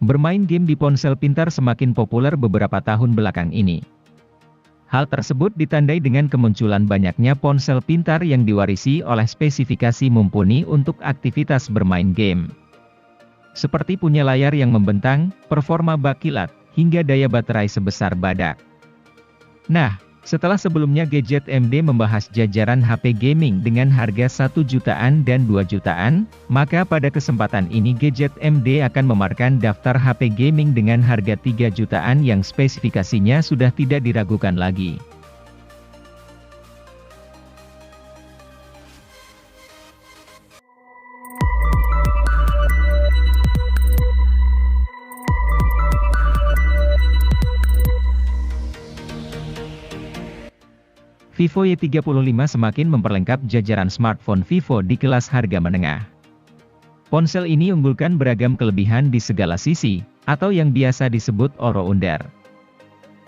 Bermain game di ponsel pintar semakin populer beberapa tahun belakang ini. Hal tersebut ditandai dengan kemunculan banyaknya ponsel pintar yang diwarisi oleh spesifikasi mumpuni untuk aktivitas bermain game. Seperti punya layar yang membentang, performa bak kilat, hingga daya baterai sebesar badak. Nah, setelah sebelumnya Gadget MD membahas jajaran HP gaming dengan harga 1 jutaan dan 2 jutaan, maka pada kesempatan ini Gadget MD akan memamerkan daftar HP gaming dengan harga 3 jutaan yang spesifikasinya sudah tidak diragukan lagi. Vivo Y35 semakin memperlengkap jajaran smartphone Vivo di kelas harga menengah. Ponsel ini unggulkan beragam kelebihan di segala sisi, atau yang biasa disebut all-rounder.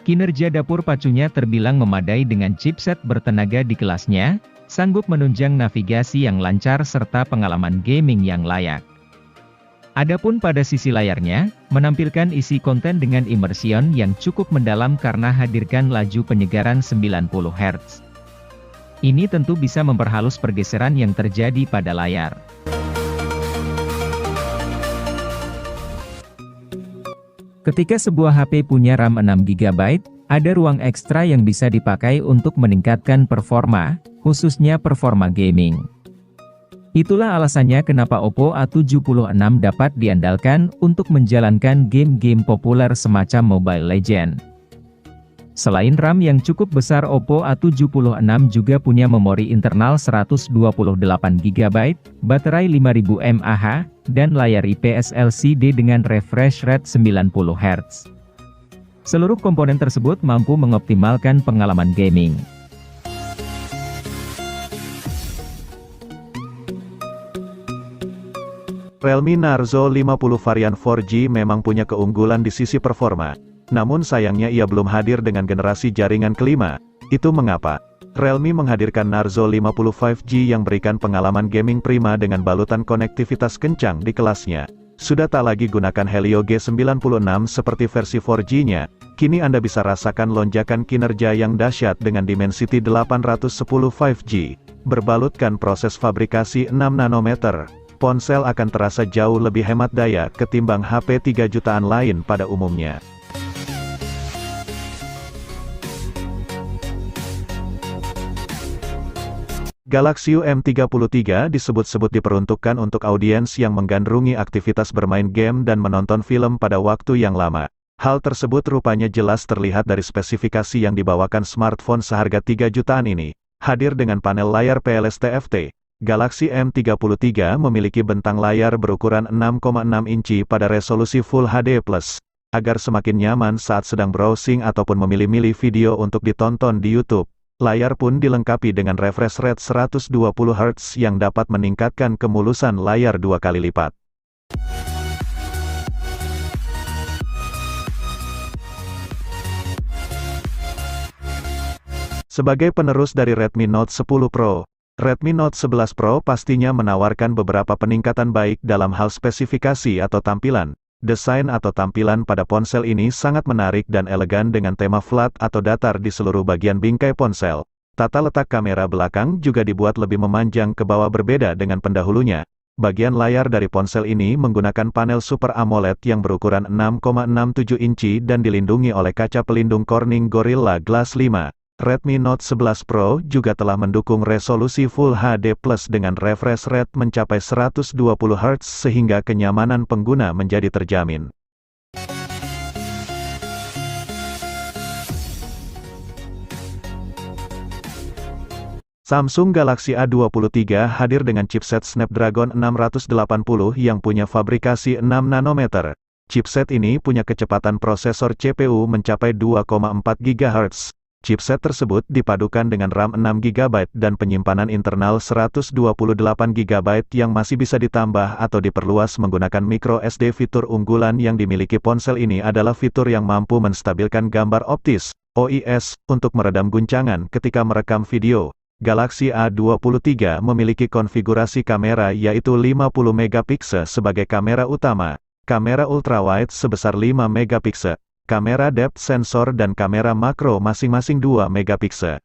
Kinerja dapur pacunya terbilang memadai dengan chipset bertenaga di kelasnya, sanggup menunjang navigasi yang lancar serta pengalaman gaming yang layak. Adapun pada sisi layarnya, menampilkan isi konten dengan immersion yang cukup mendalam karena hadirkan laju penyegaran 90 Hz. Ini tentu bisa memperhalus pergeseran yang terjadi pada layar. Ketika sebuah HP punya RAM 6 GB, ada ruang ekstra yang bisa dipakai untuk meningkatkan performa, khususnya performa gaming. Itulah alasannya kenapa Oppo A76 dapat diandalkan untuk menjalankan game-game populer semacam Mobile Legends. Selain RAM yang cukup besar, Oppo A76 juga punya memori internal 128 GB, baterai 5000 mAh, dan layar IPS LCD dengan refresh rate 90 Hz. Seluruh komponen tersebut mampu mengoptimalkan pengalaman gaming. Realme Narzo 50 varian 4G memang punya keunggulan di sisi performa. Namun sayangnya ia belum hadir dengan generasi jaringan kelima. Itu mengapa? Realme menghadirkan Narzo 50 5G yang berikan pengalaman gaming prima dengan balutan konektivitas kencang di kelasnya. Sudah tak lagi gunakan Helio G96 seperti versi 4G-nya, kini Anda bisa rasakan lonjakan kinerja yang dahsyat dengan Dimensity 810 5G. Berbalutkan proses fabrikasi 6 nanometer. Ponsel akan terasa jauh lebih hemat daya ketimbang HP 3 jutaan lain pada umumnya. Galaxy M33 disebut-sebut diperuntukkan untuk audiens yang menggandrungi aktivitas bermain game dan menonton film pada waktu yang lama. Hal tersebut rupanya jelas terlihat dari spesifikasi yang dibawakan smartphone seharga 3 jutaan ini. Hadir dengan panel layar PLS TFT. Galaxy M33 memiliki bentang layar berukuran 6,6 inci pada resolusi Full HD+, agar semakin nyaman saat sedang browsing ataupun memilih-milih video untuk ditonton di YouTube. Layar pun dilengkapi dengan refresh rate 120 Hz yang dapat meningkatkan kemulusan layar 2 kali lipat. Sebagai penerus dari Redmi Note 10 Pro, Redmi Note 11 Pro pastinya menawarkan beberapa peningkatan baik dalam hal spesifikasi atau tampilan. Desain atau tampilan pada ponsel ini sangat menarik dan elegan dengan tema flat atau datar di seluruh bagian bingkai ponsel. Tata letak kamera belakang juga dibuat lebih memanjang ke bawah berbeda dengan pendahulunya. Bagian layar dari ponsel ini menggunakan panel Super AMOLED yang berukuran 6,67 inci dan dilindungi oleh kaca pelindung Corning Gorilla Glass 5. Redmi Note 11 Pro juga telah mendukung resolusi Full HD+ dengan refresh rate mencapai 120 Hz sehingga kenyamanan pengguna menjadi terjamin. Samsung Galaxy A23 hadir dengan chipset Snapdragon 680 yang punya fabrikasi 6 nanometer. Chipset ini punya kecepatan prosesor CPU mencapai 2,4 GHz. Chipset tersebut dipadukan dengan RAM 6 GB dan penyimpanan internal 128 GB yang masih bisa ditambah atau diperluas menggunakan micro SD. Fitur unggulan yang dimiliki ponsel ini adalah fitur yang mampu menstabilkan gambar optis, OIS, untuk meredam guncangan ketika merekam video. Galaxy A23 memiliki konfigurasi kamera yaitu 50 MP sebagai kamera utama. kamera ultrawide sebesar 5 megapiksel, kamera depth sensor dan kamera makro masing-masing 2 megapiksel.